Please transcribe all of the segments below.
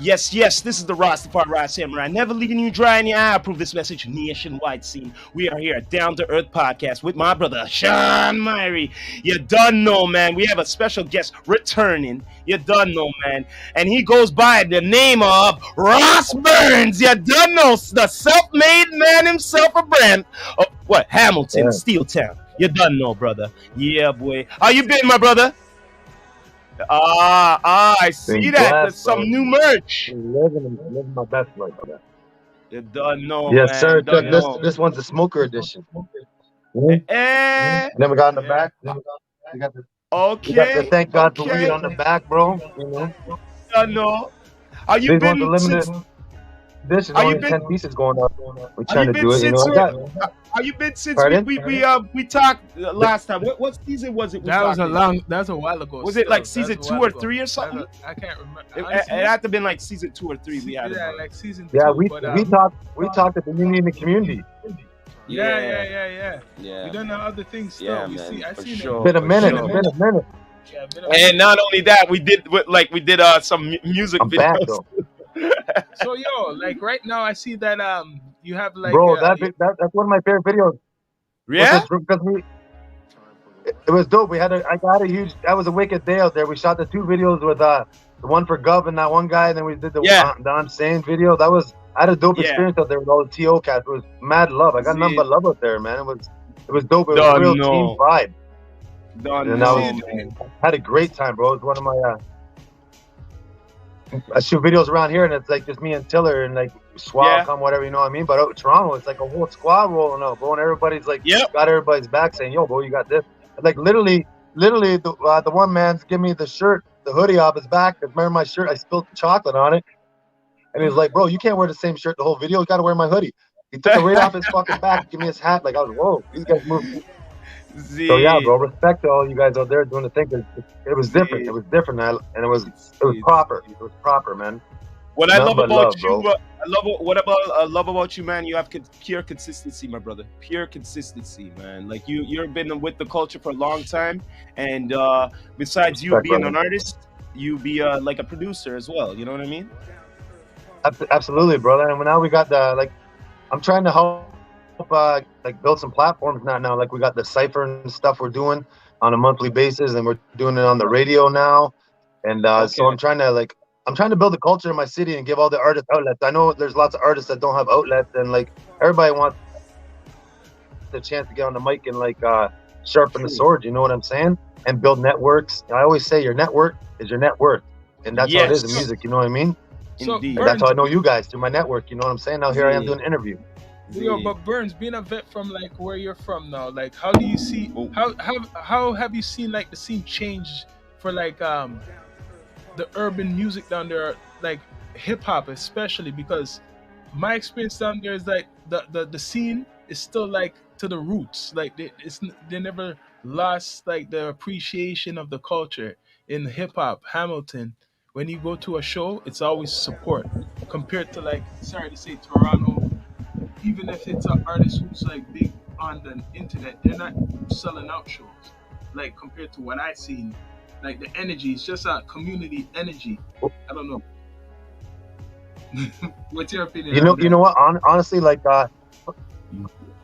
Yes, this is the Rastafari Samurai. Never leaving you dry in your eye. I approve this message nationwide scene. We are here at Down2earthpodcast with my brother, Shawn Myrie. You done know, man. We have a special guest returning. You done know, man. And he goes by the name of Ross Burns. You done know, the self-made man himself, a brand of what? Hamilton, Yeah. Steel Town. You done know, brother. Yeah, boy. How you been, my brother? I see Been that. There's blessed, some bro. new merch. Living my best life. You don't know, Yes, sir. man. Don't Check this. know. This one's a smoker edition. Mhm. Eh, Then we got on the back. We got the okay, thank God for weed okay. on the back, bro. Don't know. How you These ones are been limited since? edition. How you Only been? 10 pieces going up. We're How trying you to been do it. since? I got. How you been since Pardon? we talked last time? What season was it? We That was talked in? that was a while ago. Was it like still. season That's a 2 while or ago. 3 or something? I can't remember. It Honestly, had to have been like season 2 or 3. We had it. yeah, like season Yeah, 2. we but, talked at the Union and Community. Yeah. Yeah. We done other things still. Yeah, we man, see. I for seen sure. it. Been a for minute. sure. It's been a minute. Yeah, been And not only that, we did some music I'm back videos. though, So yo, like right now, I see that you have like bro. That's one of my favorite videos. Yeah. Because it was dope. I got a huge. That was a wicked day out there. We shot the 2 videos with the one for Gov and that one guy, and then we did the Don Sane video. I had a dope experience out there with all the TO cats. It was mad love. I got nothing but love out there, man. It was dope. It was a real team vibe. I had a great time, bro. It's one of my I shoot videos around here, and it's like just me and Tiller and like Swab come whatever, you know what I mean? But out in Toronto, it's like a whole squad rolling out, bro, and everybody's like got everybody's back saying, "Yo, bro, you got this." Like literally, the one man's giving me the shirt, the hoodie off his back. Remember my shirt? I spilled chocolate on it, and he's like, "Bro, you can't wear the same shirt the whole video. You got to wear my hoodie." He took it right off his fucking back, give me his hat. Like I was, whoa, these guys move. So yeah, bro, respect to all you guys out there doing the thing. It was different. It was different, man, and it was proper. It was proper, man. What I love about you, I love about you, man. You have pure consistency, my brother. Pure consistency, man. Like you've been with the culture for a long time, and besides you being an artist, you be like a producer as well. You know what I mean? Absolutely, brother. And now we got I'm trying to help build some platforms now. Like we got the Cypher and stuff we're doing on a monthly basis, and we're doing it on the radio now. And so I'm trying to build a culture in my city and give all the artists outlets. I know there's lots of artists that don't have outlets, and like everybody wants the chance to get on the mic and like sharpen the sword. You know what I'm saying? And build networks. I always say your network is your net worth, and that's how it is in music. You know what I mean? Indeed. And that's how I know you guys through my network. You know what I'm saying? Now here I am doing an interview. Yo, but Burns, being a vet from like where you're from now, like how do you see how have you seen like the scene change for like the urban music down there, like hip hop especially? Because my experience down there is like the scene is still like to the roots, like they never lost like the appreciation of the culture in hip hop. Hamilton, when you go to a show, it's always support compared to like, sorry to say, Toronto. Even if it's an artist who's like big on the internet, they're not selling out shows. Like compared to what I've seen, like the energy is just a community energy. I don't know. What's your opinion? You know what? Honestly, like back,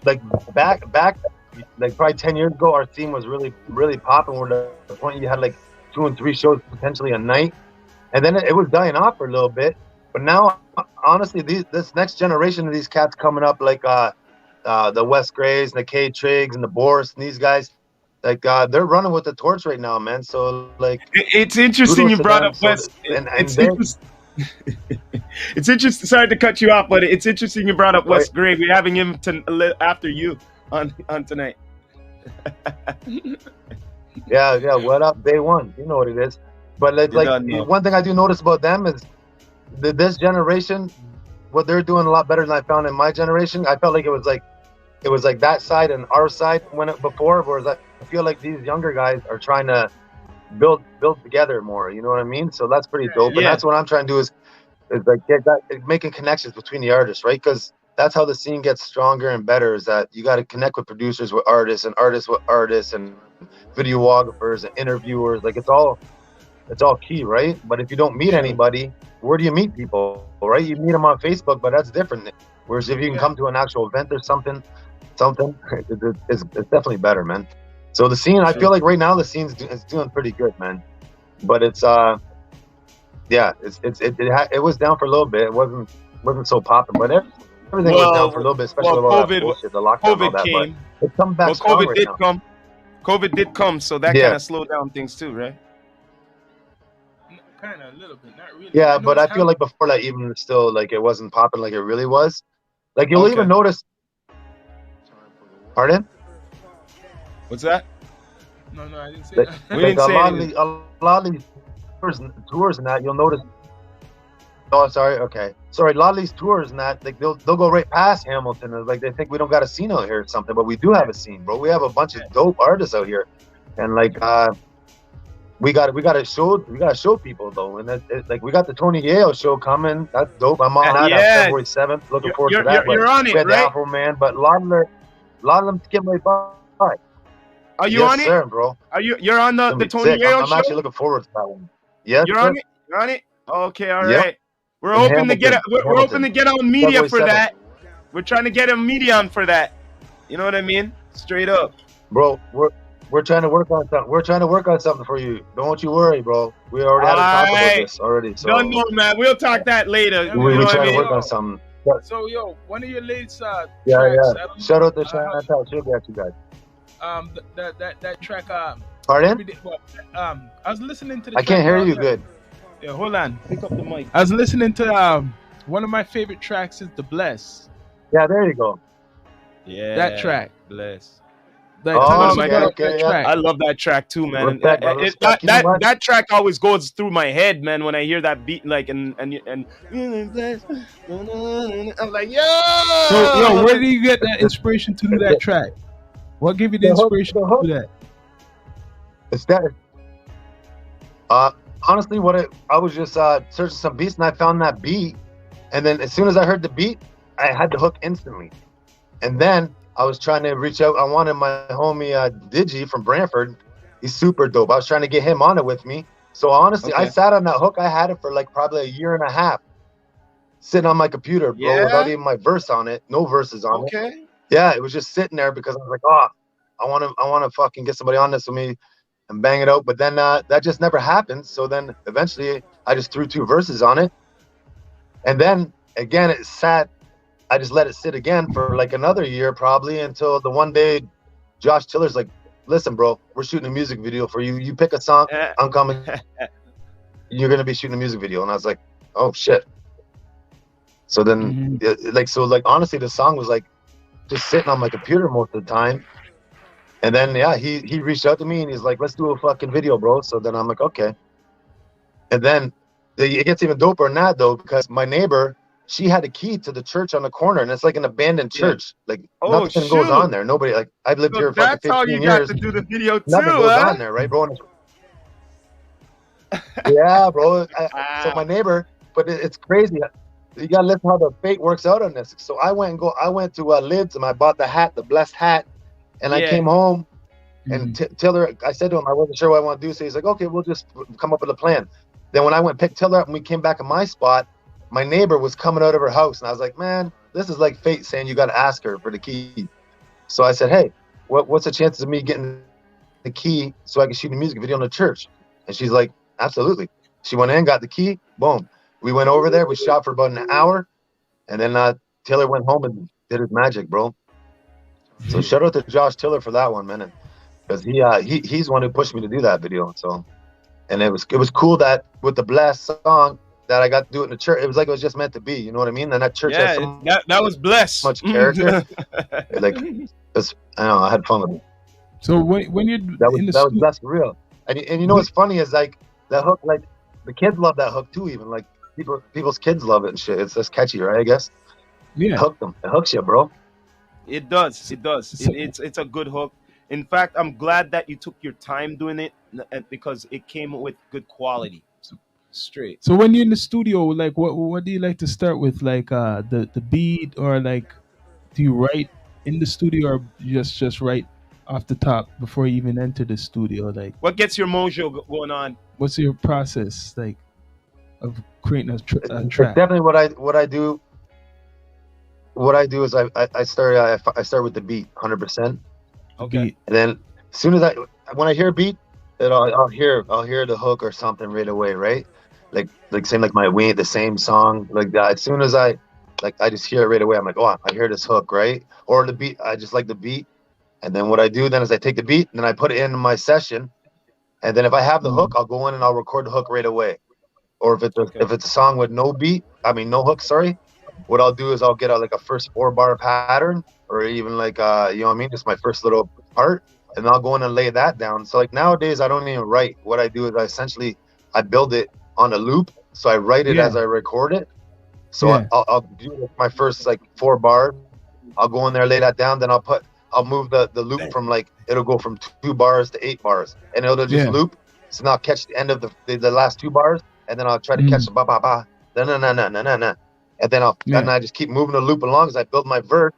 like probably 10 years ago, our scene was really popping. Where the point you had like 2 and 3 shows potentially a night, and then it was dying off for a little bit. But now, honestly, this next generation of these cats coming up, like the Wes Grays, and the K Triggs, and the Boris, and these guys, like they're running with the torch right now, man. So like, it's interesting you brought up Wes. It's interesting. Sorry to cut you off, but it's interesting you brought up Wes Gray. We're having him after you on tonight. Yeah. What up? Day one. You know what it is. But one thing I do notice about them is this generation, what they're doing a lot better than I found in my generation. I felt like it was like that side and our side before, whereas I feel like these younger guys are trying to build together more. You know what I mean? So that's pretty dope. And that's what I'm trying to do is like get that, making connections between the artists, right? Because that's how the scene gets stronger and better. Is that you got to connect with producers with artists, and artists with artists, and videographers and interviewers. Like it's all it's all key, right? But if you don't meet anybody, where do you meet people, right? You meet them on Facebook, but that's different. Whereas if you can come to an actual event or something, it's definitely better, man. So the scene, I feel like right now the scene is doing pretty good, man. But it's yeah, it was down for a little bit. It wasn't so popping, but everything was down for a little bit, especially with all that bullshit, the lockdown, and all that. Came. But it's coming back strong right now. COVID did come, so that kind of slowed down things too, right? Kind of a little bit, not really. Yeah, but I feel like before that, even still, like it wasn't popping like it really was. Like you'll even notice. Pardon? What's that? No, I didn't say that. We didn't say a lot of these tours and that, you'll notice. Oh, sorry. Okay, sorry. A lot of these tours and that, like they'll go right past Hamilton. Like they think we don't got a scene out here or something, but we do have a scene, bro. We have a bunch of dope artists out here, and like we got to show people though, and like we got the Tony Yale show coming. That's dope. I'm on that on February 7th. Looking forward to that. You're on it, right? Afro Man, but a lot of them skip right by. Are you on it, sir, bro? You're on the Tony Yale show? I'm actually looking forward to that one. Yes, you're on it. You're on it. Okay, all right. We're hoping to get on media for that. We're trying to get a media on for that. You know what I mean? Straight up, bro. We're trying to work on something. We're trying to work on something for you. Don't you worry, bro. We already had to talk about this already. So don't know, man. We'll talk that later. We're trying to work on something. So yo, one of your latest tracks. Shout out to Shawn She'll get you guys. That track. Pardon? I was listening to. I can't hear you good. Yeah, hold on. Pick up the mic. I was listening to one of my favorite tracks is "The Bless." Yeah, there you go. Yeah, that track. Bless. Okay, I love that track too, man. That track always goes through my head, man. When I hear that beat, like and I'm like, yo. So, where do you get that inspiration to do that track? What gave you the inspiration to do that? It's that. Honestly, I was just searching some beats and I found that beat, and then as soon as I heard the beat, I had the hook instantly, and then I was trying to reach out. I wanted my homie Digi from Brantford. He's super dope. I was trying to get him on it with me. So honestly, I sat on that hook. I had it for like probably a year and a half, sitting on my computer, bro, without even my verse on it. No verses on it. Yeah, it was just sitting there because I was like, I want to fucking get somebody on this with me and bang it out. But then that just never happened. So then eventually I just threw 2 verses on it, and then again it sat. I just let it sit again for like another year probably until the one day Josh Tiller's like, listen, bro, we're shooting a music video for you. You pick a song, I'm coming. You're going to be shooting a music video. And I was like, oh, shit. So then, honestly, the song was like just sitting on my computer most of the time. And then, he reached out to me and he's like, let's do a fucking video, bro. So then I'm like, okay. And then it gets even doper than that, though, because my neighbor, she had a key to the church on the corner, and it's like an abandoned church. Like nothing goes on there. Nobody. Like I've lived here for like 15 years. That's how you got to do the video too. Nothing goes on there, right, bro? Yeah, bro. So my neighbor, but it's crazy. You gotta listen how the fate works out on this. So I went to Lids and I bought the hat, the blessed hat, and I came home. And Tiller, I said to him, I wasn't sure what I want to do. So he's like, okay, we'll just come up with a plan. Then when I went pick Tiller up and we came back in my spot, my neighbor was coming out of her house, and I was like, man, this is like fate saying you got to ask her for the key. So I said, hey, what's the chances of me getting the key so I can shoot a music video in the church? And she's like, absolutely. She went in, got the key, boom. We went over there, we shot for about an hour, and then Tiller went home and did his magic, bro. So shout out to Josh Tiller for that one, man, because he's the one who pushed me to do that video. So, and it was cool that with the blessed song, that I got to do it in the church. It was like it was just meant to be. You know what I mean? And that church has that was blessed. Much character. Like, I know I had fun with it. So when you're that was blessed for real. And you know what's funny is like that hook. Like the kids love that hook too. Even like people's kids love it and shit. It's just catchy, right? I guess. Yeah. It hooked them. It hooks you, bro. It does. It does. It's a good hook. In fact, I'm glad that you took your time doing it because it came with good quality. Straight. So when you're in the studio, like what do you like to start with? Like the beat, or like do you write in the studio, or just write off the top before you even enter the studio? Like, what gets your mojo going on? What's your process like of creating a It's track? definitely what I do. What I do is I start with the beat 100%. Okay. And then as soon as when I hear a beat, then I'll hear the hook or something right away, right? Like same like my We Ain't the Same song, like that. As soon as I just hear it right away, I'm like, oh, I hear this hook, right? Or the beat, I just like the beat. And then what I do then is I take the beat and then I put it in my session. And then if I have the hook, I'll go in and I'll record the hook right away. Or if it's a song with no no hook, sorry, what I'll do is I'll get like a first 4-bar pattern, or even like you know what I mean, just my first little part, and I'll go in and lay that down. So like nowadays I don't even write. What I do is I build it on a loop. So I write it as I record it. So I'll do my first like 4 bars. I'll go in there, lay that down, then I'll move the loop from like, it'll go from 2 bars to 8 bars, and it'll just loop. So now I'll catch the end of the last 2 bars, and then I'll try to catch the ba ba ba, na. And then I just keep moving the loop along as I build my verse.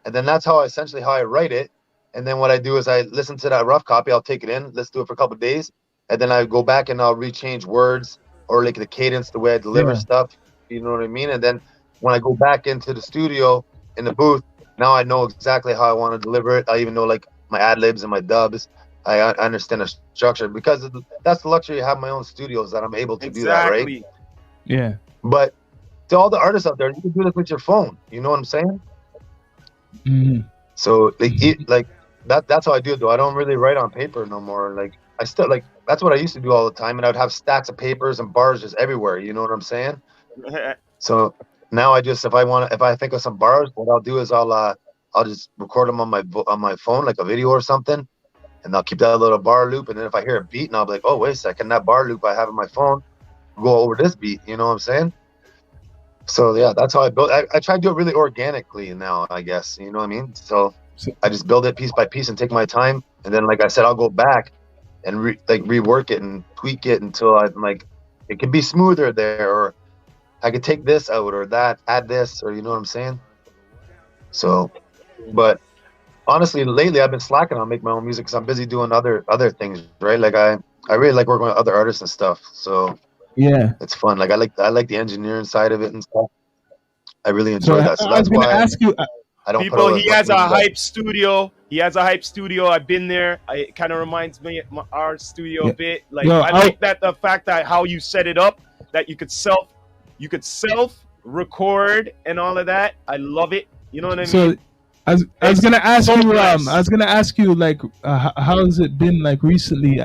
And then that's how I write it. And then what I do is I listen to that rough copy. I'll take it in. Let's do it for a couple of days. And then I go back and I'll rechange words or like the cadence, the way I deliver stuff. You know what I mean? And then when I go back into the studio in the booth, now I know exactly how I want to deliver it. I even know like my ad libs and my dubs. I understand the structure, because that's the luxury of having my own studios, that I'm able to do that, right? Yeah. But to all the artists out there, you can do this with your phone. You know what I'm saying? Mm-hmm. So that's how I do it, though. I don't really write on paper no more. Like I still that's what I used to do all the time, and I'd have stacks of papers and bars just everywhere. You know what I'm saying? So now if I think of some bars, what I'll do is I'll just record them on my phone, like a video or something, and I'll keep that little bar loop. And then if I hear a beat, and I'll be like, oh, wait a second, that bar loop I have in my phone, go over this beat. You know what I'm saying? So yeah, that's how I build. I try to do it really organically now, I guess. You know what I mean? So I just build it piece by piece and take my time. And then, like I said, I'll go back and rework it and tweak it until I'm like, it can be smoother there, or I could take this out or that, add this, or you know what I'm saying? So, but honestly, lately I've been slacking on making my own music because I'm busy doing other things, right? Like I really like working with other artists and stuff. So yeah, it's fun. Like I like the engineering side of it and stuff. I really enjoy that. So that's why ask you. I don't. People, he has a hype studio. He has a hype studio. I've been there. It kind of reminds me of our studio a bit. Like I like that the fact that how you set it up, that you could self record and all of that. I love it. You know what I mean? So I was gonna ask you. I was gonna ask you, like, how has it been like recently,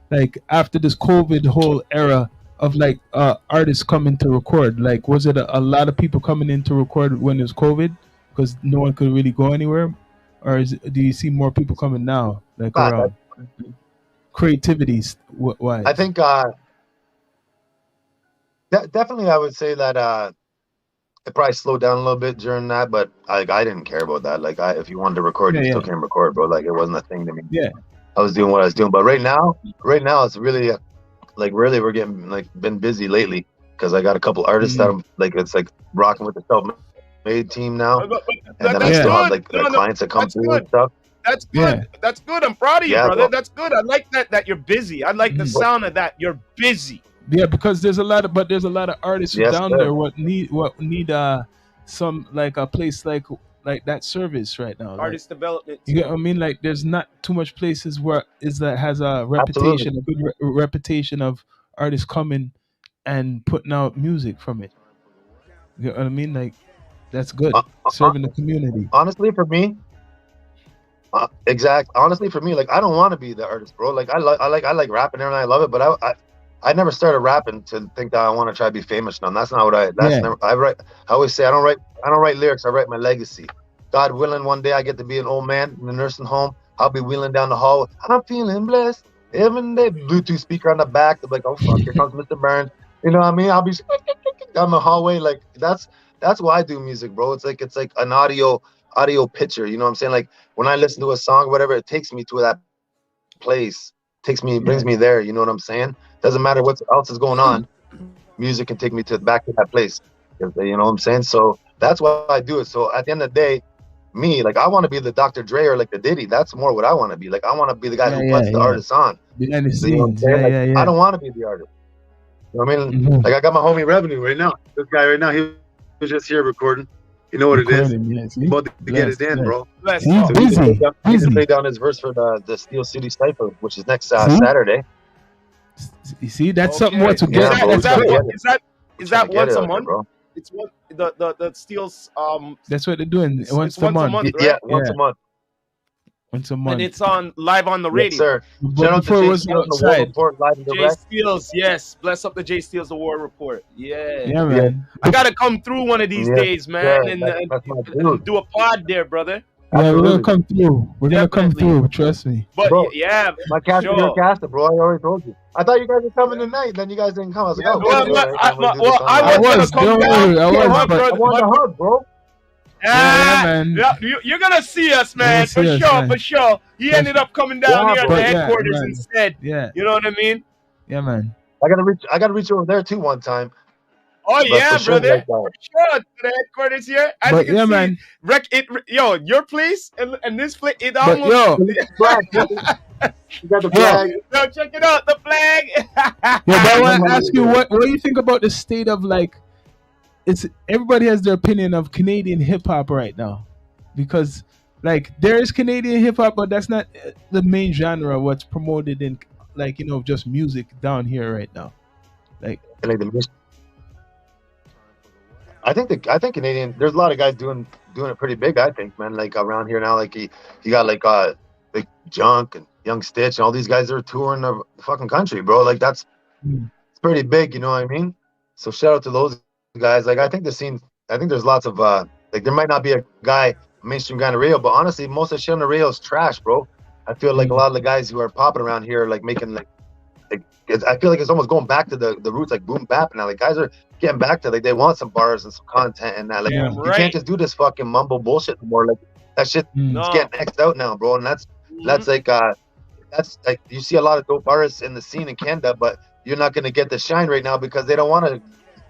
like after this COVID whole era of like artists coming to record? Like, was it a lot of people coming in to record when there's COVID because no one could really go anywhere, or do you see more people coming now, like around creativity wise? I think definitely I would say that it probably slowed down a little bit during that, but I didn't care about that. Like if you wanted to record, you still can record, bro. Like it wasn't a thing to me. Yeah, I was doing what I was doing. But right now it's really really we're getting been busy lately, because I got a couple artists that I'm it's rocking with the self-made team now, and then I still have clients that come through and stuff. That's good. Yeah. That's good. I'm proud of you, brother. Bro. That's good. I like that you're busy. I like the sound of that. You're busy. Yeah, because there's a lot of artists down there what need some like a place like that service right now. Artist development. You get what I mean? Like there's not too much places where that has a reputation, a good reputation of artists coming and putting out music from it. You know what I mean? Like that's good. Serving the community. Honestly, for me, honestly, for me, like I don't want to be the artist, bro. Like I like rapping and I love it, but I never started rapping to think that I want to try to be famous now. That's not what I always say I don't write lyrics, I write my legacy. God willing, one day I get to be an old man in a nursing home. I'll be wheeling down the hall. I'm feeling blessed. Every day, Bluetooth speaker on the back. They're like, oh fuck, here comes Mr. Burns. You know what I mean? I'll be down the hallway. Like that's why I do music, bro. It's like an audio picture. You know what I'm saying? Like when I listen to a song, whatever, it takes me to that place. Brings me there. You know what I'm saying? Doesn't matter what else is going on. Music can take me back to that place. You know what I'm saying? So that's why I do it. So at the end of the day, me, like I want to be the Dr. Dre or like the Diddy. That's more what I want to be. Like I want to be the guy who puts the artist on. Behind the So, you know what I'm scenes. saying? Yeah, Like, I don't want to be the artist. You know what I mean? Mhm. Like I got my homie Revenue right now. This guy right now, he was just here recording. You know what it is? About to get it in, bro. He's busy. He's gonna lay down his verse for the Steel City Cypher, which is next Saturday. You see, that's something more to Yeah, get. bro, Is that once a there, month? bro. It's what the Steel's That's what they're doing. Once a month. right? Yeah, once a month. Once a month. And it's on live on the radio. Yes, sir. But Shout out before to it Jay was Steele on the outside. War Report live and Jay direct. Steele's, yes. Bless up to Jay Steele's The War Report. Yeah. Yeah, man. I gotta come through one of these days, man, and that's my dude. do a pod there, brother. Yeah, we're gonna come through. We're gonna come Definitely. through. Trust me. But Bro, yeah, My cast is your caster, bro. I already told you. I thought you guys were coming tonight, then you guys didn't come. I was like, oh, well, I was. Don't worry. I was. I But want the hug, bro. yeah, man. Yeah, you're gonna see us, man, You're gonna see us, man. for sure. He ended up coming down here at bro. the Yeah, headquarters man. instead. Yeah, You know what I mean? yeah, man. I gotta reach over there too one time. Oh But yeah, for sure, brother. like, For sure, to the headquarters here. As But you can yeah, see, man. yo, your place and this place, it But almost. yo, you got the flag. Yo, check it out, the flag. yeah, but I want to ask you what do you think about the state of like? It's everybody has their opinion of Canadian hip hop right now, because like there is Canadian hip hop, but that's not the main genre. What's promoted in like just music down here right now, like. I think Canadian. There's a lot of guys doing it pretty big. I think, man. Like around here now, like you got like Junk and Young Stitch and all these guys that are touring the fucking country, bro. Like it's pretty big. You know what I mean? So shout out to those guys. Like I think the scene. I think there's lots of like there might not be a mainstream guy on the radio, but honestly, most of the shit on the radio is trash, bro. I feel like a lot of the guys who are popping around here, like making like I feel like it's almost going back to the roots, like boom bap now. Like guys are getting back to like they want some bars and some content and that. Like you can't just do this fucking mumble bullshit anymore. Like that shit is getting X'd out now, bro. And that's like you see a lot of dope artists in the scene in Canada, but you're not gonna get the shine right now because they don't want to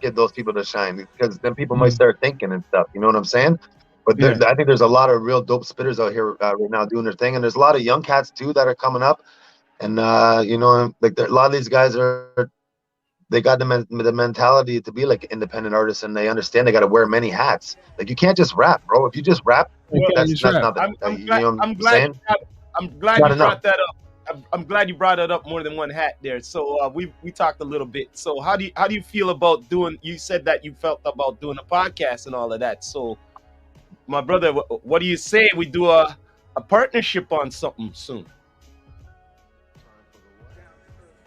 get those people to shine because then people might start thinking and stuff. You know what I'm saying? But I think there's a lot of real dope spitters out here right now doing their thing, and there's a lot of young cats too that are coming up. And like a lot of these guys they got the mentality to be like independent artists, and they understand they got to wear many hats. Like you can't just rap, bro. If you just rap, that's not. I'm glad you brought that up. I'm glad you brought it up more than one hat there. So we talked a little bit. So how do you feel about doing? You said that you felt about doing a podcast and all of that. So my brother, what do you say we do a partnership on something soon?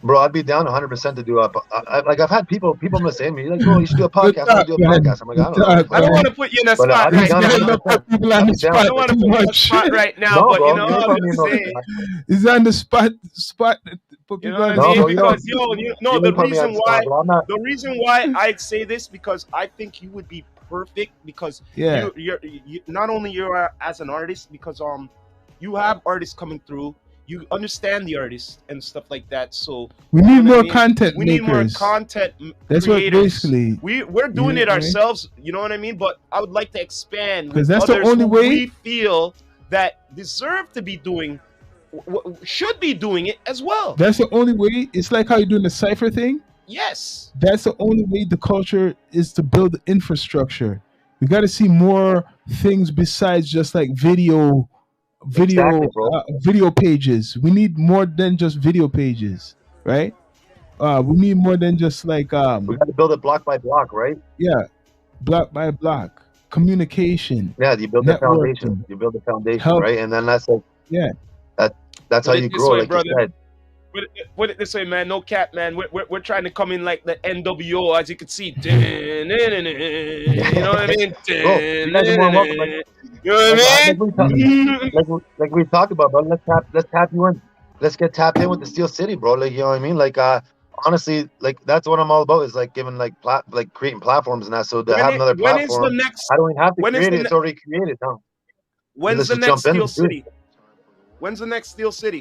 Bro, I'd be down 100% to do like I've had people must say to me like, bro, you should do a podcast. I want to do a podcast. I'm like, I don't want to put you in a spot right now. I don't want to put you in a spot right now, but you know what I'm saying. Is on the spot. You know what I mean? Because the reason why I say this because I think you would be perfect because you're not only you're as an artist because you have artists coming through. You understand the artists and stuff like that, so we need more content. We need more content. That's creators. What basically we're doing it ourselves. You know what I mean? But I would like to expand because that's the only way we feel that deserve to be doing, should be doing it as well. That's the only way. It's like how you're doing the cipher thing. Yes, that's the only way. The culture is to build the infrastructure. We got to see more things besides just like video pages. We need more than just video pages, right? We need more than just like we got to build it block by block, right? Yeah, block by block communication. Yeah, you build the foundation. You build the foundation, right? And then that's like that's how you grow, like you said. Put it this way, man. No cap, man. We're trying to come in like the NWO, as you can see. You know what I mean? You know what I mean? Like we talked about, bro. Let's tap you in. Let's get tapped in with the Steel City, bro. Like you know what I mean? Like honestly, like that's what I'm all about. Is like giving like creating platforms and that. So to have another platform, I don't even have to create it. It's already created. No. When's the next Steel City? When's the next Steel City?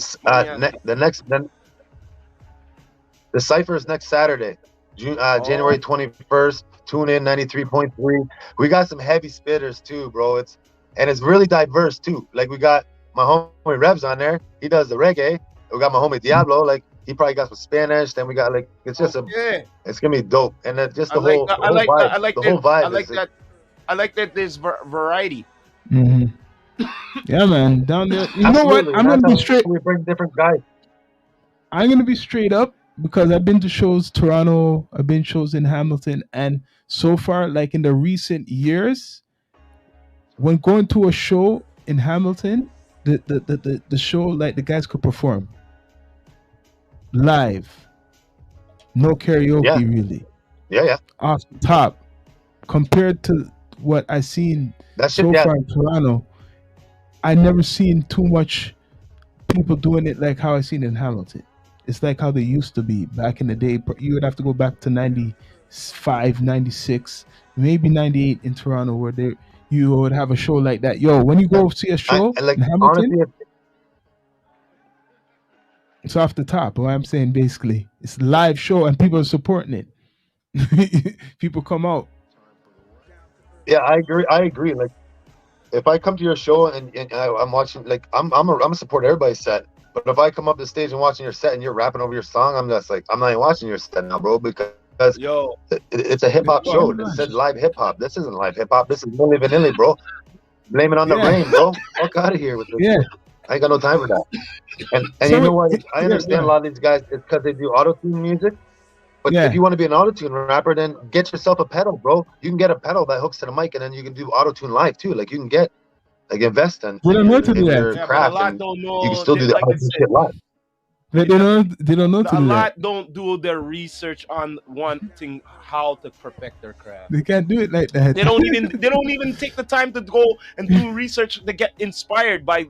The Cypher is next Saturday, January 21st. Tune in 93.3. We got some heavy spitters too, bro. and it's really diverse too. Like we got my homie Revs on there. He does the reggae. We got my homie Diablo. Like he probably got some Spanish. Then we got like it's just it's gonna be dope. And then just the whole vibe. I like that there's variety. Mm-hmm. Yeah, man. Down there. You know what? I'm gonna be straight. We bring different guys. I'm gonna be straight up because I've been to shows Toronto. I've been shows in Hamilton, and so far, like in the recent years, when going to a show in Hamilton, the show, like the guys could perform live, no karaoke really. Yeah. Off the top, compared to what I seen so far in Toronto, I never seen too much people doing it like how I seen in Hamilton. It's like how they used to be back in the day. You would have to go back to 95, 96, maybe 98 in Toronto where you would have a show like that. Yo, when you go see a show in Hamilton, honestly, it's off the top. What I'm saying basically, it's a live show and people are supporting it. People come out. Yeah, I agree. Like, if I come to your show and I'm watching, like, I'm a support everybody's set. But if I come up the stage and watching your set and you're rapping over your song, I'm just like, I'm not even watching your set now, bro, because it's a hip hop show. This said live hip hop. This isn't live hip hop. This is Milli Vanilli, bro. Blame it on the rain, bro. Fuck out of here with this. Yeah. I ain't got no time for that. And so you know what? I understand a lot of these guys. It's because they do auto-tune music. But if you want to be an auto-tune rapper, then get yourself a pedal, bro. You can get a pedal that hooks to the mic, and then you can do auto-tune live too. Like you can get, like invest in your craft, and you can still do the auto-tune shit live. They don't know to do that. A lot don't do their research on wanting how to perfect their craft. They can't do it like that. They don't even take the time to go and do research to get inspired by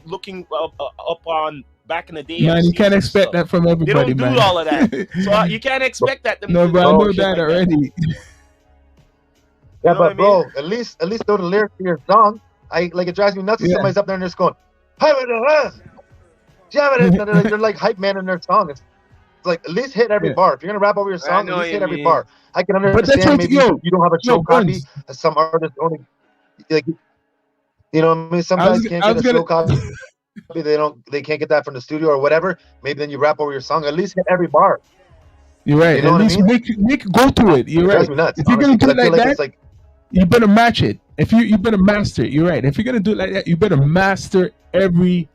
looking up on back in the day. Man, you can't expect that from everybody. They don't do all of that, so you can't expect that. No, but I know that already. Yeah, but bro, at least know the lyrics to your song. It drives me nuts if somebody's up there and they're just going, they're like hype man in their song. It's like at least hit every bar. If you're gonna rap over your song, at least hit every bar. I can understand maybe you don't have a show copy. Some artists only, like, you know what I mean? Some guys can't get a show copy. They can't get that from the studio or whatever. Maybe then you rap over your song. At least hit every bar. You're right. You know at least make go to it. You're right. Nuts, if you're gonna do it like that, you better match it. If you better master it. You're right. If you're gonna do it like that, you better master every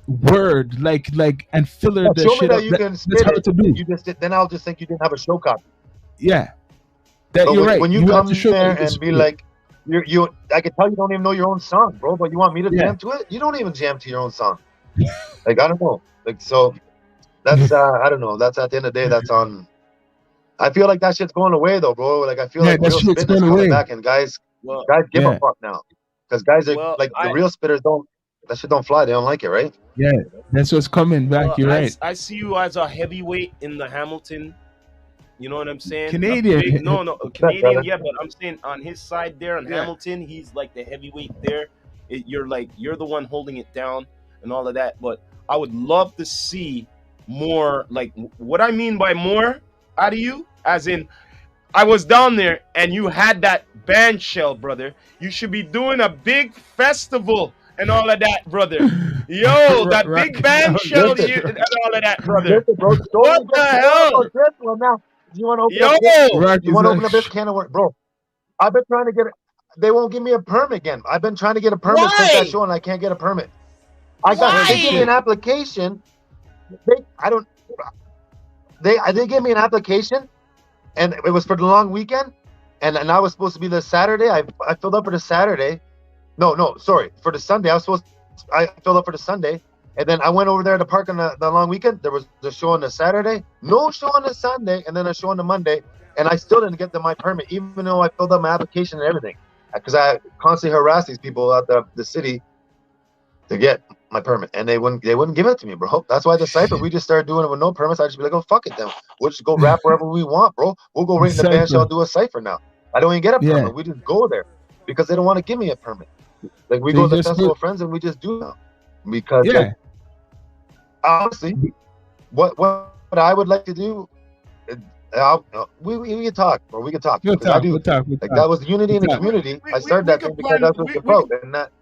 word, and filler the show shit me that up. You can spit it. To do. You just then I'll just think you didn't have a show copy. Yeah, you're right. When you come there and be like, you, I can tell you don't even know your own song, bro. But you want me to jam to it? You don't even jam to your own song. Like I don't know. Like so, that's I don't know. That's at the end of the day. That's on. I feel like that shit's going away though, bro. Like I feel like real spit is coming back, and guys give a fuck now, because guys are the real spitters don't. That shit don't fly. They don't like it, right? Yeah, that's what's coming back. You're right. I see you as a heavyweight in the Hamilton. You know what I'm saying? Canadian. Canadian. Yeah, but I'm saying on his side there on Hamilton, he's like the heavyweight there. You're the one holding it down and all of that. But I would love to see more. Like what I mean by more out of you, as in, I was down there and you had that band shell, brother. You should be doing a big festival. And all of that, brother. Yo, that big band shell and all of that, brother. What the hell? You want to open up this can of work, bro? I've been trying to get it. They won't give me a permit again. I've been trying to get a permit since that show, and I can't get a permit. They gave me an application. They gave me an application, and it was for the long weekend, and I was supposed to be the Saturday. I filled up for the Saturday. No, sorry. For the Sunday, I filled up for the Sunday, and then I went over there to park on the long weekend. There was the show on the Saturday, no show on the Sunday, and then a show on the Monday, and I still didn't get my permit, even though I filled up my application and everything, because I constantly harassed these people at the city to get my permit, and they wouldn't give it to me, bro. That's why the cypher, we just started doing it with no permits. I just be like, oh, fuck it then. We'll just go rap wherever we want, bro. We'll go right in the band shell, do a cypher now. I don't even get a permit. We just go there because they don't want to give me a permit. Like we go to the festival friends and we just do now, because honestly, what I would like to do, We can talk, bro. We can talk. We'll Because I talk. do. We'll talk. We'll Like talk. that was unity in the talk. community. I started that thing because that's what the pro. And that.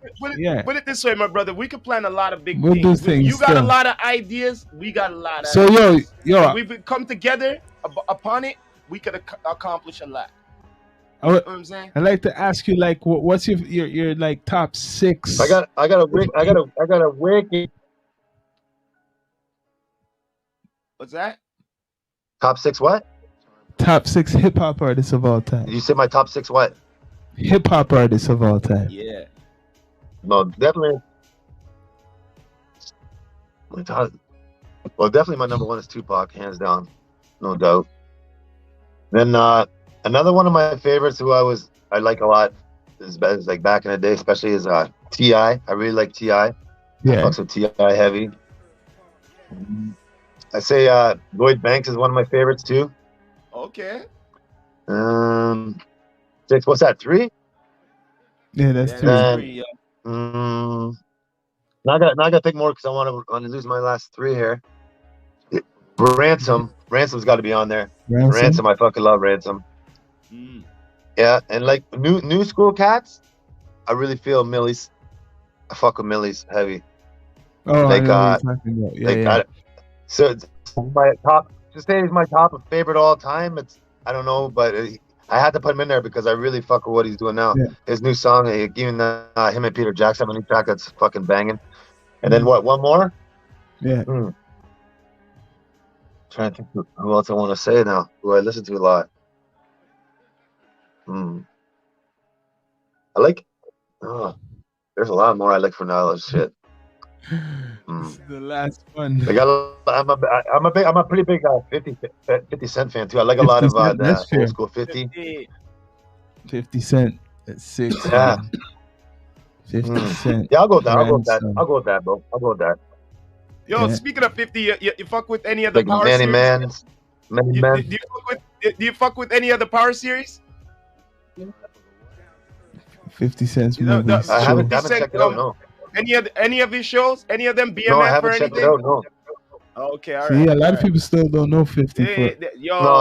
Put it this way, my brother. We could plan a lot of big We'll do things. things You got a still. lot of ideas. We got a lot of So ideas. yo, If we would come together upon it, we could accomplish a lot. I You know what I'm saying? I'd like to ask you, like, what's your like top 6? I got a wicked. What's that? Top 6 what? Top 6 hip hop artists of all time. You said my top 6 what? Hip hop artists of all time. Yeah. No, definitely. Well, definitely my number 1 is Tupac, hands down, no doubt. Then another one of my favorites who I like a lot is like back in the day, especially is T.I. I really like T.I. Yeah. I fucks with T.I. heavy. I say Lloyd Banks is one of my favorites too. Okay. 6. What's that? 3? Yeah, that's 3. Then, 3. now I gotta think more because I want to lose my last 3 here. Ransom. Ransom's got to be on there. Ransom. I fucking love Ransom. Yeah, and like new school cats, I really feel Millie's. I fuck with Millie's heavy. Oh, like, I know what you're talking about. Yeah, yeah. So it's my top. To say he's my top favorite all time. I don't know, but I had to put him in there because I really fuck with what he's doing now. Yeah. His new song, even him and Peter Jackson have a new track that's fucking banging. And then what? One more? Yeah. Trying to think who else I want to say now. Who I listen to a lot. I like. There's a lot more I like for now. Shit. This is the last one. Like I'm a pretty big 50 Cent fan too. I like a lot of that old school 50. 50 Cent at 6. Yeah. 50 Cent. Yeah, I'll go with that. I'll go with that, bro. I'll go with that. Yo, speaking of 50, you fuck with any other Power Manny series? Man. Do you fuck with any other Power series? 50 Cent's movies. I haven't checked it out. No. Any of his shows? Any of them BMF No, I haven't or checked anything? it out. No. Okay, all right. See, a lot of people still don't know 50. He's coming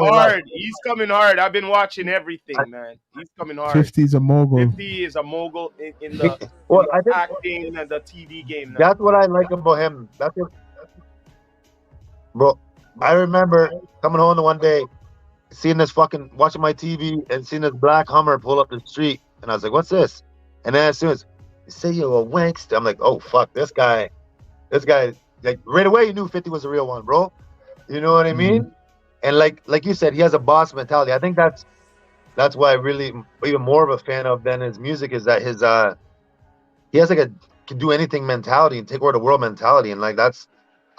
hard. He's coming hard. I've been watching everything, man. He's coming hard. 50 is a mogul. 50 is a mogul in the I think acting and the TV game. Now. That's what I like about him. Bro, I remember coming home the one day, seeing this watching my TV and seeing this black Hummer pull up the street, and I was like, "What's this?" And then as soon as you say you're a wankster, I'm like, "Oh fuck, this guy." Like right away, you knew 50 was a real one, bro. You know what I mean? And like you said, he has a boss mentality. I think that's why I really even more of a fan of than his music is that his he has like a can do anything mentality and take over the world mentality, and like that's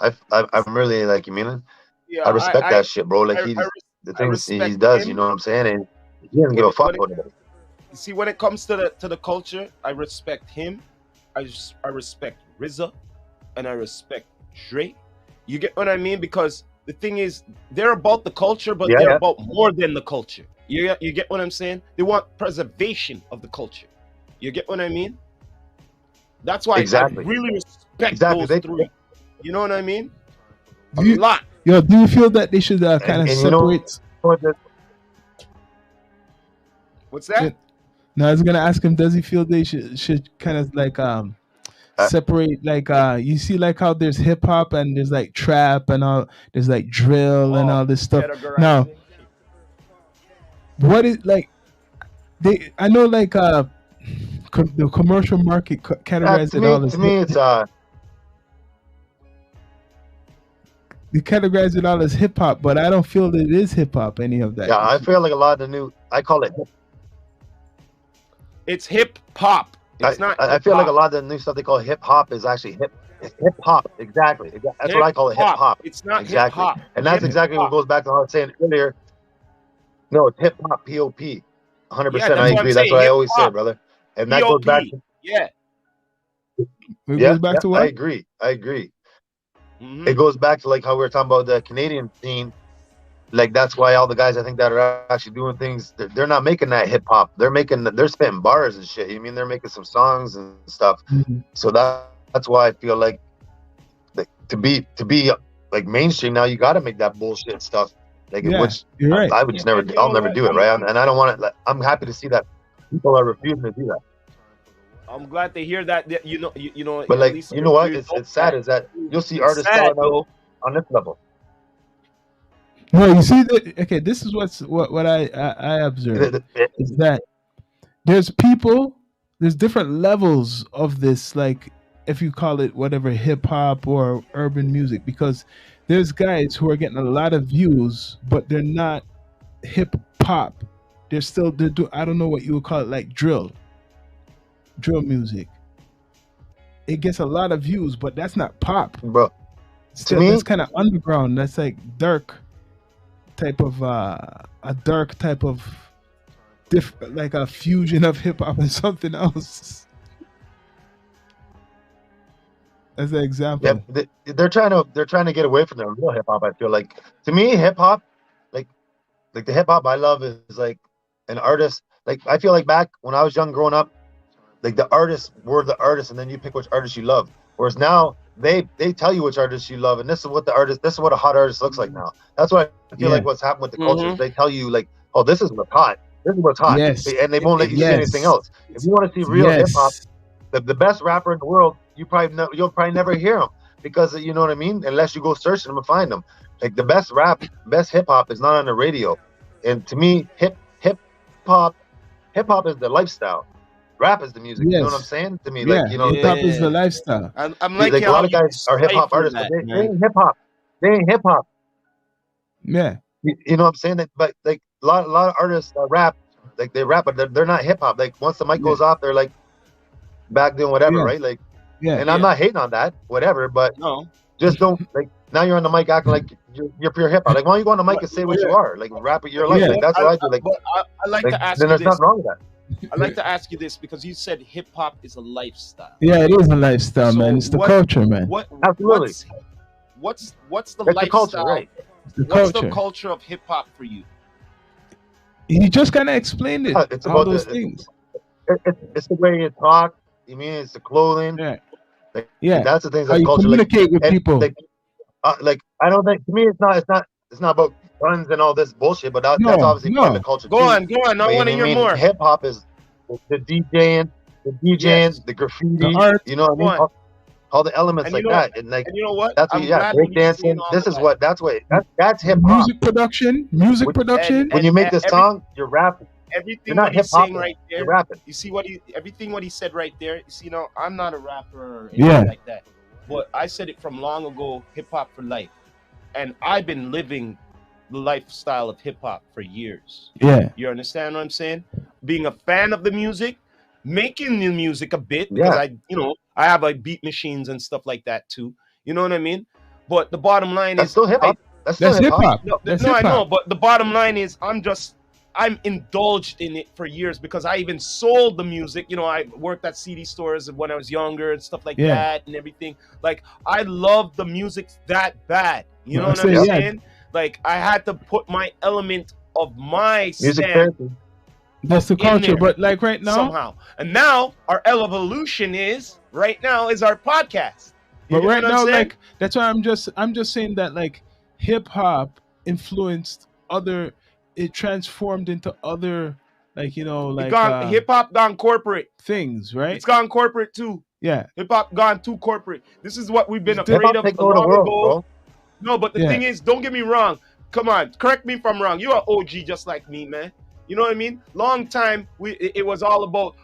I'm really like you mean. Yeah, I respect that shit, bro. Like the things he does, you know what I'm saying? And he doesn't give a fuck about it. You see, when it comes to the culture, I respect him. I respect RZA. And I respect Dre. You get what I mean? Because the thing is, they're about the culture, but they're about more than the culture. You get what I'm saying? They want preservation of the culture. You get what I mean? That's why I really respect those three. You know what I mean? A lot. Yo, do you feel that they should kind of separate? What's that? No, I was gonna ask him. Does he feel they should kind of like separate, like you see like how there's hip hop and there's like trap and all, there's like drill and all this stuff. Now, what is like I know like the commercial market categorizes it all as. To me, it's they categorize it all as hip hop, but I don't feel that it is hip hop. Any of that? Yeah, I feel like a lot of the new. I call it. It's hip hop. It's not. I feel like a lot of the new stuff they call hip hop is actually hip hop. Exactly. That's what I call it. Hip hop. It's not exactly. hip hop. And that's exactly what goes back to what I was saying earlier. No, it's hip hop. POP. 100%. I agree. That's what I always say, brother. And that goes back. It goes back to what? I agree. Mm-hmm. It goes back to like how we were talking about the Canadian scene. Like that's why all the guys I think that are actually doing things, they're not making that hip hop. They're spitting bars and shit. You mean they're making some songs and stuff. Mm-hmm. So that's why I feel like to be like mainstream now, you got to make that bullshit stuff. Like, Yeah, which you're right. I would just never, I'll never do it, right? And I don't want to. Like, I'm happy to see that people are refusing to do that. I'm glad to hear that. You know. But at like, least you know what? you It's sad is that you'll see artists sad, selling out on this level. No, you see that? Okay, this is what I observed is that there's different levels of this, like if you call it whatever, hip hop or urban music, because there's guys who are getting a lot of views, but they're not hip hop. They're I don't know what you would call it, like drill music. It gets a lot of views, but that's not pop, bro. That's kind of underground. That's like dark type of a dark type of like a fusion of hip hop and something else. As an example. Yeah, they're trying to get away from the real hip hop. I feel like, to me, hip hop, like the hip hop I love is like an artist. Like, I feel like back when I was young, growing up, like the artists were the artists, and then you pick which artist you love. Whereas now they tell you which artist you love, and this is what a hot artist looks like now. That's what I feel like what's happened with the culture. They tell you like, oh, this is what's hot. This is what's hot. Yes. And they won't let you see anything else. If you want to see real hip hop, the best rapper in the world, you'll probably never hear him, because you know what I mean. Unless you go search them and find them. Like, the best hip hop is not on the radio. And to me, hip hop is the lifestyle. Rap is the music. You know what I'm saying? To me, like, you know, hip hop is the lifestyle. I'm like a lot of guys are hip hop artists, but they ain't hip hop. They ain't hip hop. Yeah. You know what I'm saying? But like a lot of artists rap, like they rap, but they're not hip hop. Like, once the mic goes off, they're like back doing whatever, right? Like, and I'm not hating on that, whatever. But just don't, like, now you're on the mic acting like you're pure hip hop. Like, why don't you go on the mic and say what you are? Like, rap it your life. Like, that's what I do. Like, I like to ask then you there's nothing wrong with that. I'd like to ask you this, because you said hip hop is a lifestyle. Yeah, it is a lifestyle, man. It's the culture, man. Absolutely. What's the it's lifestyle? The culture, right? What's the culture of hip hop for you? You just kind of explained it. It's all about those things. It's the way you talk. You mean, it's the clothing. Yeah. Like, yeah. That's the things that culture. Communicate with people. Like, I don't think, to me, it's not about guns and all this bullshit, but that's obviously part of the culture. Go on. I want to hear more. Hip hop is the DJing, the graffiti, the art. You know what I mean? All the elements like that, and like, and you know what? That's what, break dancing. That's hip hop. Music production. When you make this song, you're rapping. Everything what he's saying right there, you're rapping. You see what he said right there. You see, I'm not a rapper or anything like that, but I said it from long ago. Hip hop for life, and I've been living the lifestyle of hip hop for years. Yeah, you understand what I'm saying? Being a fan of the music, making the music a bit, because I have like beat machines and stuff like that too. You know what I mean? But the bottom line is still hip hop. That's hip hop. No, I know, but the bottom line is I'm indulged in it for years, because I even sold the music. I worked at CD stores when I was younger and stuff like that and everything. Like, I love the music that bad. You know what I'm saying? Like, I had to put my element of my music stand. That's the culture, but like right now, somehow, and now our evolution is our podcast. But right now, like, that's why I'm just saying that, like, hip hop influenced other. It transformed into other, like, hip hop gone corporate things, right? It's gone corporate too. Yeah, hip hop gone too corporate. This is what we've been afraid of a long ago. Bro. No, but the thing is, don't get me wrong. Come on, correct me if I'm wrong. You're an OG just like me, man. You know what I mean? Long time, it was all about,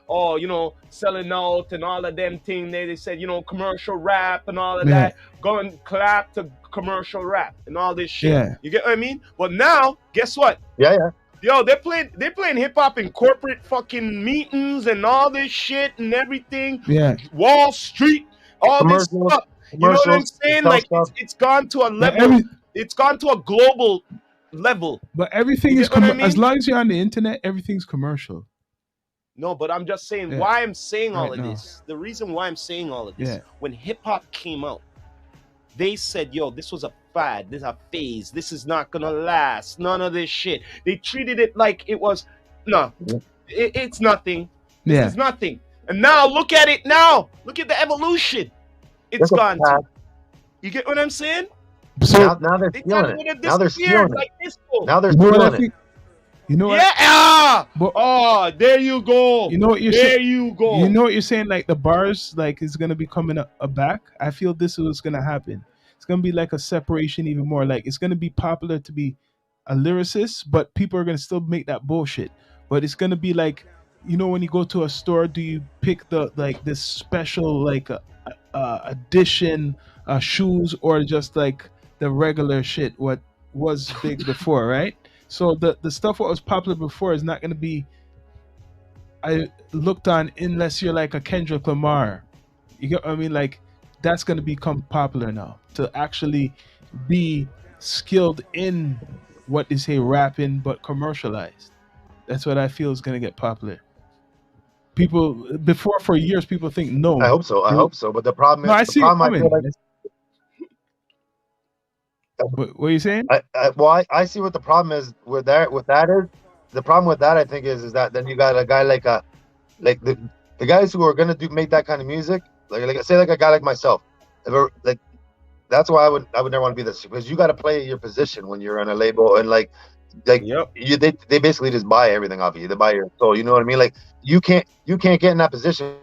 selling out and all of them things. They said, commercial rap and all of that. Go and clap to commercial rap and all this shit. Yeah. You get what I mean? But now, guess what? Yeah. Yo, they're playing hip hop in corporate fucking meetings and all this shit and everything. Yeah. Wall Street, all this stuff. You know what I'm saying? Like, it's gone to a level. It's gone to a global level. But everything is as long as you're on the internet, everything's commercial. No, but I'm just saying why I'm saying all of this. The reason why I'm saying all of this, when hip hop came out, they said, yo, this was a fad, this is a phase, this is not gonna last, none of this shit. They treated it like it was it's nothing. This is nothing. And now look at it now. Look at the evolution. It's gone to. You get what I'm saying? So now they're They stealing kind of it. Now they're disappeared stealing it. like disco. Now they're you know what I stealing it. think? You know what? Yeah. But Oh, there you go. you know what you're There saying? you go. You know what you're saying? Like the bars, like is gonna be coming back. I feel this is what's gonna happen. It's gonna be like a separation even more. Like it's gonna be popular to be a lyricist, but people are gonna still make that bullshit. But it's gonna be like, you know, when you go to a store, do you pick the like this special like edition shoes or just like the regular shit? What was big before, right? So the stuff what was popular before is not gonna be I looked on unless you're like a Kendrick Lamar. You get what I mean? Like that's gonna become popular now to actually be skilled in what they say rapping but commercialized. That's what I feel is gonna get popular. People before for years people think no. I hope so. I hope so. But the problem No, I is, the see it problem I feel coming. like, What are you saying? I see what the problem is with that. With that is the problem with that. I think is that then you got a guy like the guys who are gonna make that kind of music. Like say like a guy like myself. Like that's why I would never want to be this, because you got to play your position when you're on a label, and like Yep. they basically just buy everything off of you. They buy your soul. You know what I mean? Like you can't get in that position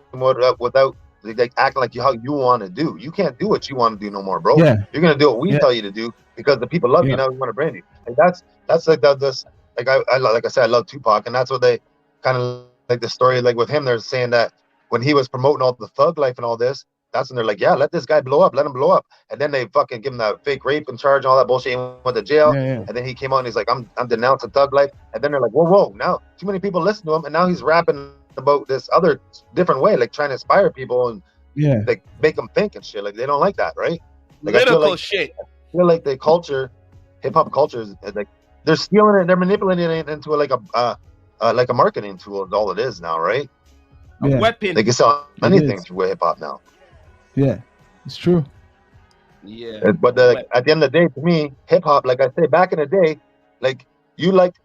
without like acting like how you want to do. You can't do what you want to do no more, bro. Yeah. You're gonna do what we Yeah. tell you to do because the people love you. Yeah. Now we want to brand you. Like that's like this. Like like I said, I love Tupac, and that's what they kind of like the story. Like with him, they're saying that when he was promoting all the thug life and all this, that's when they're like, yeah, let this guy blow up, let him blow up. And then they fucking give him that fake rape and charge and all that bullshit. He went to jail. Yeah. And then he came out and he's like, I'm denouncing thug life. And then they're like, whoa, now too many people listen to him, and now he's rapping about this other different way, like trying to inspire people and like make them think and shit. Like they don't like that, right? Like Lyrical shit. I feel like the culture, hip hop culture, is like they're stealing it, they're manipulating it into like a marketing tool. Is all it is now, right? A weapon. They can sell anything through hip hop now. Yeah, it's true. Yeah. But at the end of the day, to me, hip hop, like I say, back in the day, like you liked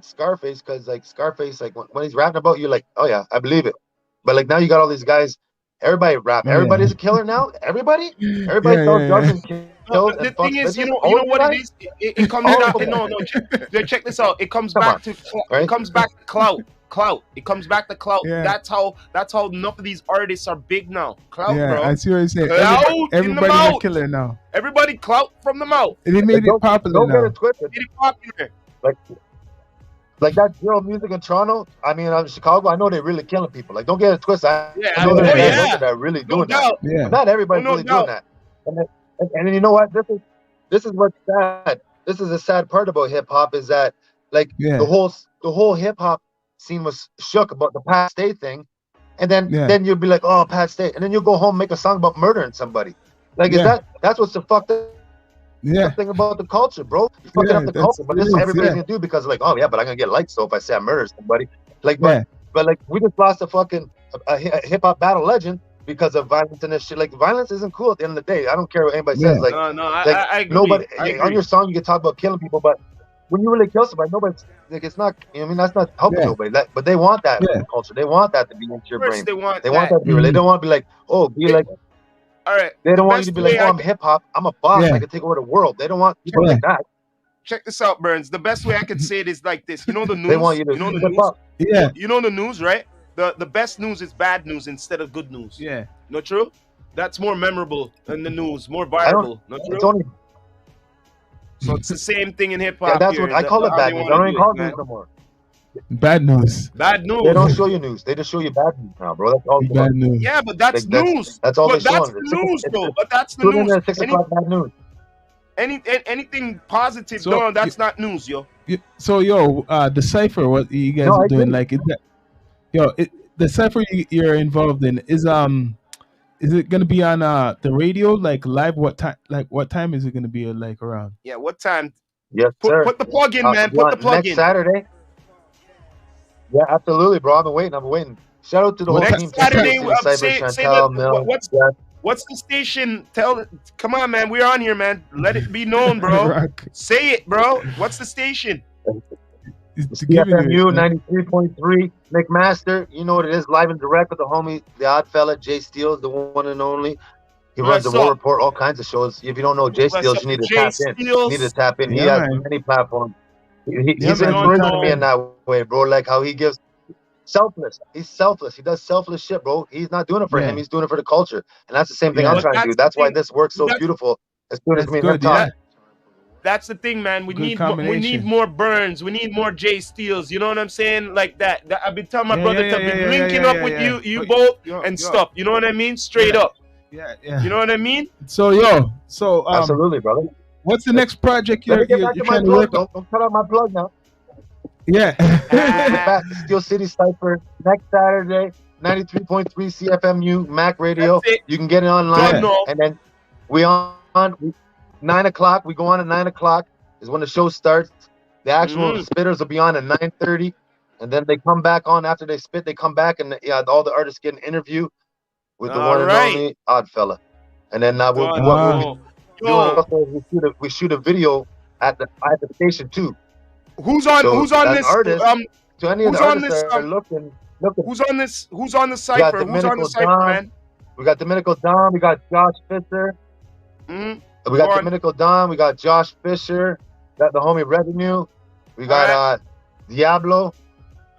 Scarface because like Scarface, like when he's rapping about you, like, oh yeah, I believe it. But like now you got all these guys, everybody rap, everybody's a killer now. Everybody sells drugs and kills. The thing is, you know what it is. It comes down. Check this out. It comes back to clout. Clout. It comes back to clout. Yeah. That's how enough of these artists are big now. Clout, bro. I see what you're saying. Everybody's a killer now. Everybody clout from the mouth. They made it popular don't now. Get it twisted. Made it popular. Like that drill music in Toronto. I mean, in Chicago, I know they're really killing people. Like, don't get it twisted. I know there's guys that are really doing that. Yeah. But not everybody's really doing that. And you know what? This is what's sad. This is a sad part about hip hop is that like the whole hip hop scene was shook about the Pat Stay thing, and then you'll be like, oh, Pat Stay, and then you'll go home and make a song about murdering somebody. Like, is that's what's the fucked up thing about the culture, bro? You're fucking up the culture, but this is what everybody's gonna do because like, oh yeah, but I'm gonna get likes, so if I say I murder somebody, like, but like we just lost a hip hop battle legend because of violence and this shit. Like, violence isn't cool at the end of the day. I don't care what anybody says. Like, I agree. Nobody I agree. on your song you can talk about killing people, but when you really kill somebody, nobody's like, it's not. I mean, that's not helping nobody. But they want that in the culture. They want that to be into your brain. They want that to be real. They don't want to be like, oh, be like. All right. They don't want you to be like, oh, I'm hip hop. I'm a boss. I can take over the world. They don't want people like that. Check this out, Burns. The best way I can say it is like this. You know the news. They want you to the news. Yeah. You know the news, right? The best news is bad news instead of good news. Yeah. Not true? That's more memorable than the news, more viral. Not true? So it's the same thing in hip hop. Yeah, that's what I call it. Bad news. I don't even call it news no more. Bad news. Bad news. They don't show you news. They just show you bad news now, bro. That's all. Bad news. Yeah, but that's news. That's all but they're that's showing. The news, though. But that's the news. At 6 o'clock bad news. Anything positive, no, that's not news, yo. So, the cipher, what you guys are doing, like, is that, the cipher you're involved in is it gonna be on the radio, like live? What time? Like, what time is it gonna be like around? Yeah, what time? Yes, sir. Put the plug in, man. Put the plug in. Next Saturday. Yeah, absolutely, bro. I've been waiting. Shout out to the whole team. Next Saturday, what's the station? Come on, man. We're on here, man. Let it be known, bro. Say it, bro. What's the station? CFMU 93.3 McMaster. You know what it is. Live and direct with the homie, the odd fella, Jay Steele, the one and only. He runs the War Report, all kinds of shows. If you don't know Jay Steels, you need to tap in. You need to tap in. He has many platforms. He's influencing me in that way, bro. Like how he gives selfless. He's selfless. He does selfless shit, bro. He's not doing it for him. He's doing it for the culture. And that's the same thing I'm trying to do. That's why this works so beautiful. As soon as me and him talk. That's the thing, man. We need more Burns. We need more Jay Steels. You know what I'm saying? Like that. I've been telling my brother to be linking up with you both and stuff. You know what I mean? Straight up. Yeah. You know what I mean? So absolutely, brother. What's the next project you're trying to work on? Don't cut out my plug now. Yeah. Back to Steel City Cypher next Saturday, 93.3 CFMU Mac Radio. You can get it online, and then we on 9 o'clock. We go on at 9 o'clock is when the show starts. The actual spitters will be on at 9:30, and then they come back on after they spit. They come back, and all the artists get an interview with the one and only Oddfella, and then we shoot a video at the station too. Who's on this? Artist, to any of the artists that are looking. Who's on this? Who's on the cipher? Who's on the cipher, man? We got Domenico Don. We got Josh Fisher. We got Domenico Don. We got Josh Fisher. We got the homie Revenue. We got Diablo.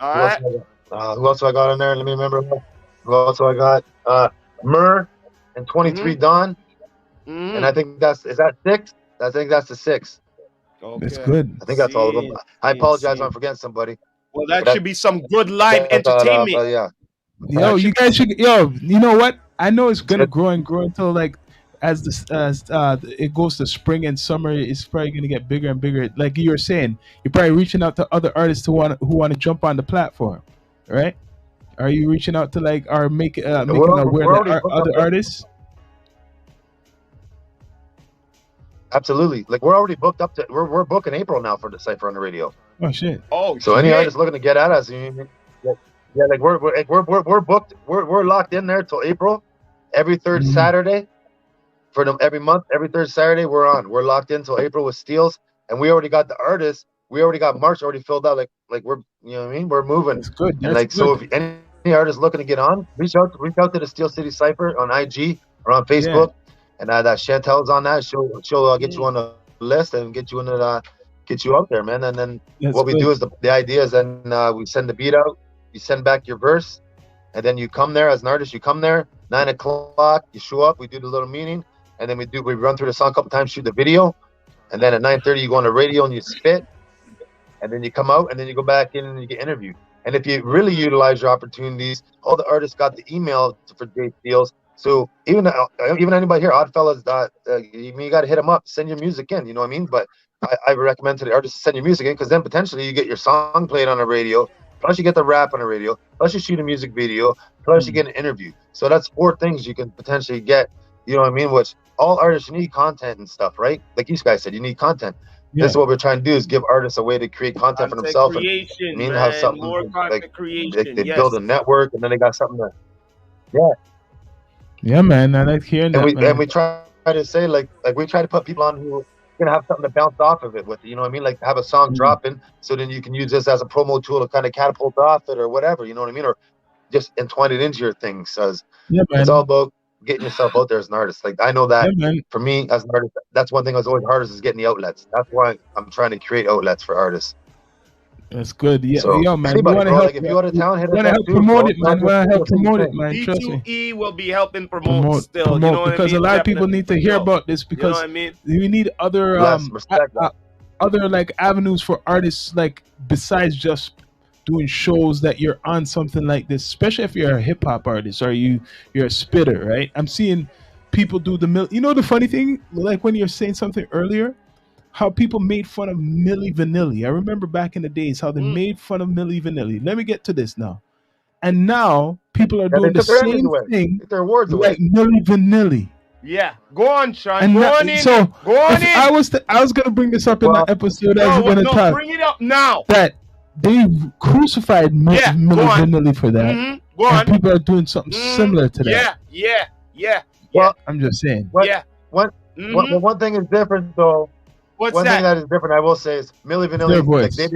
All right. Who else do I got in there? Let me remember. Who else do I got? Mur and 23 Don. And I think is that 6? I think that's the 6. Okay. That's good. I think that's all of them. I apologize if I'm forgetting somebody. Well, that should be some good live entertainment. Yo, you guys should. Yo, you know what? I know it's gonna grow and grow until like as it goes to spring and summer, it's probably gonna get bigger and bigger. Like you were saying, you're probably reaching out to other artists who want to jump on the platform, right? Are you reaching out to like making aware of other artists? Absolutely. Like we're already booked up to we're booking April now for the Cypher on the radio. Oh shit. So any artist looking to get at us, like we're booked. We're locked in there till April. Every third Saturday for them every month. Every third Saturday we're on. We're locked in till April with Steels, and we already got the artists. We already got March already filled out. Like we're what I mean. We're moving. That's good. And like so, if any artist looking to get on, reach out to the Steel City Cypher on IG or on Facebook. Yeah. And that Chantel's on that. She'll get you on the list and get you get you up there, man. And then what we do is the idea is then we send the beat out. You send back your verse, and then you come there as an artist. You come there 9 o'clock. You show up. We do the little meeting, and then we run through the song a couple times, shoot the video, and then at 9:30 you go on the radio and you spit, and then you come out and then you go back in and you get interviewed. And if you really utilize your opportunities, all the artists got the email for Jay Steels. So even anybody here, Oddfellas, you got to hit them up, send your music in, you know what I mean? But I recommend to the artists to send your music in, because then potentially you get your song played on the radio, plus you get the rap on the radio, plus you shoot a music video, plus you get an interview. So that's 4 things you can potentially get, you know what I mean? Which all artists need content and stuff, right? Like you guys said, you need content. Yeah. This is what we're trying to do, is give artists a way to create content for themselves. And have something more content creation. They build a network, and then they got something to, Yeah, man, I like hearing that. And we try to say like we try to put people on who are gonna have something to bounce off of it with, you know what I mean? Like have a song dropping, so then you can use this as a promo tool to kind of catapult off it or whatever, you know what I mean? Or just entwine it into your thing. So it's all about getting yourself out there as an artist. Like I know that for me as an artist, that's one thing that's always hardest, is getting the outlets. That's why I'm trying to create outlets for artists. That's good. Yeah, so, yo, man. Anybody, bro, like if you out of town, hit us up too. Promote it, man. We'll help promote it, man. Trust me. D2E will be helping promote still. You know what because I mean? A lot of people need to hear about this, because you know what I mean? We need other other like avenues for artists, like besides just doing shows that you're on something like this, especially if you're a hip hop artist or you're a spitter, right? I'm seeing people do you know the funny thing, like when you're saying something earlier, how people made fun of Milli Vanilli. I remember back in the days how they made fun of Milli Vanilli. Let me get to this now. And now people are doing the same thing like Milli Vanilli. Yeah, go on, Sean. Go on in. I was gonna bring this up in that episode. Bring it up now. That they crucified Milli Vanilli for that. Mm-hmm. Go on. And people are doing something similar to that. Yeah. Well, I'm just saying. One thing is different though. What's One that? thing that is different, I will say, is Milli Vanilli. Like, they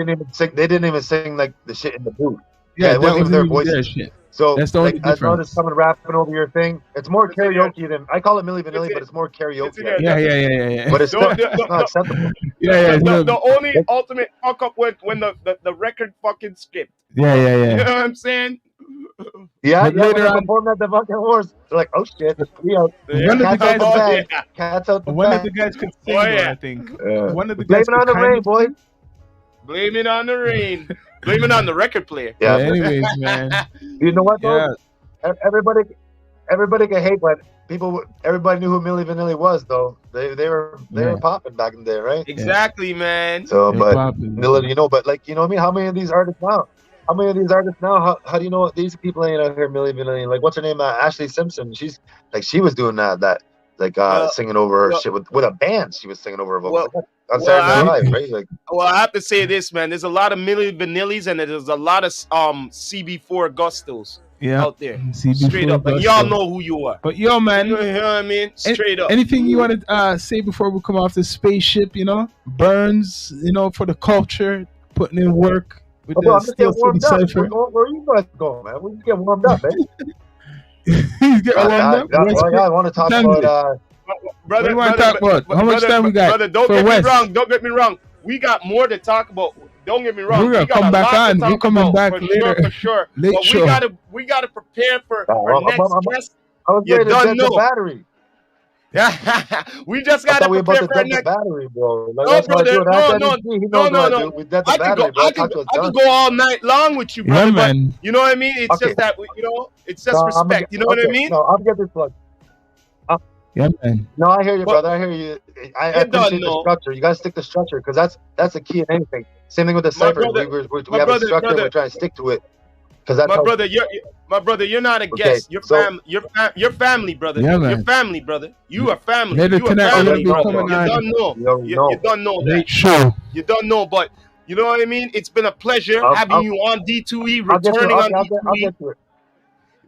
didn't even sing like the shit in the booth. Yeah, it wasn't even their voices. So that's the only like, as an artist difference. coming rapping over your thing, it's more It's in your- karaoke than I call it Milli Vanilli, it's but it's more karaoke. it's in your- Yeah. But it's The- still it's not acceptable. Yeah. The only ultimate fuck up when the record fucking skipped. Yeah. You know what I'm saying? Yeah, But yeah. When later they on- performed at the fucking horse, they're like, "Oh shit, we out. One of the Cats out guys- the bag. yeah. Cats out the One of bag." the guys could sing, Oh, though, yeah. I think. Yeah. One of the Blame guys it on could the kind rain, of boy. sing. Blame it on the rain. Blame it on the record player. Yeah. But anyways, man. You know what, though? Yeah. Everybody can hate, but everybody knew who Milli Vanilli was, though. They were popping back in the day, right? Exactly, man. So, They're but popping. Milli, but like, you know what I mean? How many of these artists now? How do you know these people ain't out here Milli Vanilli? Like, what's her name? Ashley Simpson. She was doing that singing over her shit with a band. She was singing over her vocals on Saturday Night Live, right? Like, well, I have to say this, man. There's a lot of Milli Vanillis and there's a lot of CB4 Gustos out there. CB4 Straight up, like, y'all know who you are. But yo, man, You know what I mean? Straight up. anything you want to say before we come off the spaceship? Burns, for the culture, putting in work with I'm the just getting Steel warmed City up. Cypher. Where are you guys going, man? We just getting warmed up, man. He's getting warmed up. I want to talk about. Brother, what do you want to talk about? How much time we got? Brother, don't for get West? me wrong. Don't get me wrong. We got more to talk about. Don't get me wrong. We're gonna we got come a back lot on. to talk We're coming about, back for later. For sure. Late But show. we gotta prepare for our I'm- next I'm- guest. I was You ready to don't dead know. the battery. Yeah, we just I gotta thought we were prepare about to for our dead the next. battery, bro. Like, No, that's what I do. brother. That's No. NEC. He knows what I do. We dead the I could battery, go. bro. I Talk could to us, I done. could go all night long with you, brother. Yeah, but man. you know what I mean? It's Okay. just that it's just No, respect. You know what I mean? No, I'll get this one. Yeah, man. No, I hear you, Well, brother. I hear you. I you don't appreciate the know. structure. You gotta stick to structure because that's the key in anything. Same thing with the My cipher. brother- We have a structure. brother. We're trying to stick to it because that's My how. brother, you're not a Okay, guest. You're so- you're family, brother. Yeah, man. You're family, brother. You are family. Later You are tonight, family, we'll be brother. coming You on. don't know. You don't know that. Late show. You don't know, but you know what I mean? It's been a pleasure having you on D2E, I'll get to it. returning on I'll D2E. get to it.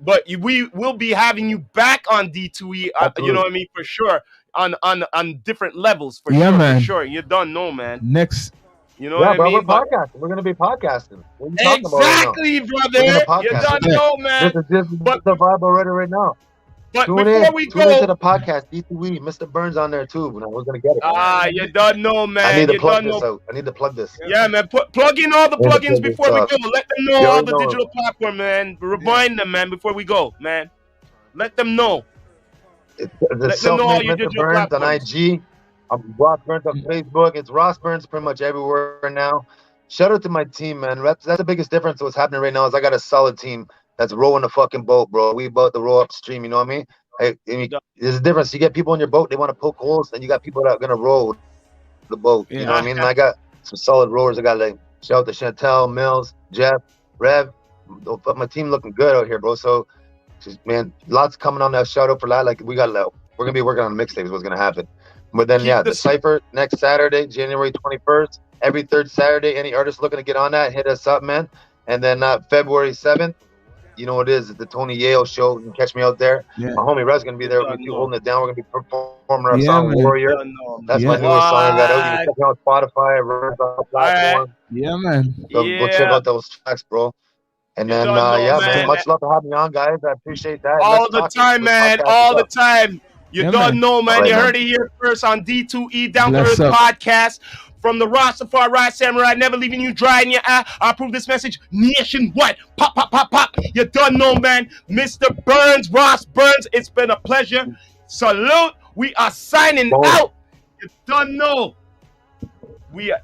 But we will be having you back on D2E, you Absolutely. know what I mean, for sure. On different levels, for Yeah, sure, man. for sure. You don't know, man. Next. You know Yeah, what bro, I mean? we're podcasting. We're gonna be podcasting. What are you talking about right now? Exactly, brother. We're gonna You podcast. don't know, man. This is But- the vibe already right now. But Tune before we Tune into go, the podcast. D2E, Mr. Burns on there too. We're gonna get it. you don't know, man. I need to You plug don't this know. out. I need to plug this. Yeah, man. Plug in all the Yeah, plugins yeah, before we yeah. go. Let them know You all already the know. digital platform, man. Remind them, man, before we go, man. Let them know. It's Let the them know all self-made your Mr. digital Burns on platforms. IG. I'm Ross Burns on Facebook. It's Ross Burns pretty much everywhere now. Shout out to my team, man. That's the biggest difference. What's happening right now is I got a solid team that's rowing the fucking boat, bro. We about to row upstream. You know what I mean? There's a difference. You get people in your boat, they want to poke holes, and you got people that are gonna row the boat. You know what I mean? And I got some solid rowers. I got like shout out to Chantel, Mills, Jeff, Rev. My team looking good out here, bro. So, man, lots coming on that. Shout out for that. Like we're gonna be working on mixtapes. Is what's gonna happen. But then the Cypher next Saturday, January 21st. Every third Saturday, any artist looking to get on that, hit us up, man. And then February 7th, you know what it is, it's the Tony Yale show. You can catch me out there. Yeah. My homie Rev's gonna be there with you holding it down. We're gonna be performing our Yeah, song man. Warrior. That's my Yeah. newest song I got out. You can check me out on Spotify, Rev's platform. Yeah, man. So go check out those tracks, bro. And then man. man, much love for having me on, guys. I appreciate that. All Let's the talk. time, Let's man. podcast All the it up. time. You Yeah, don't man. know, man. All right, You man. heard it here first on D2E Down to Bless Earth up. podcast from the Rastafari Samurai. Never leaving you dry in your eye. I approve this message nationwide. Pop, pop, pop, pop. You don't know, man. Mr. Burns, Ross Burns. It's been a pleasure. Salute. We are signing Boom. out. You don't know. We are.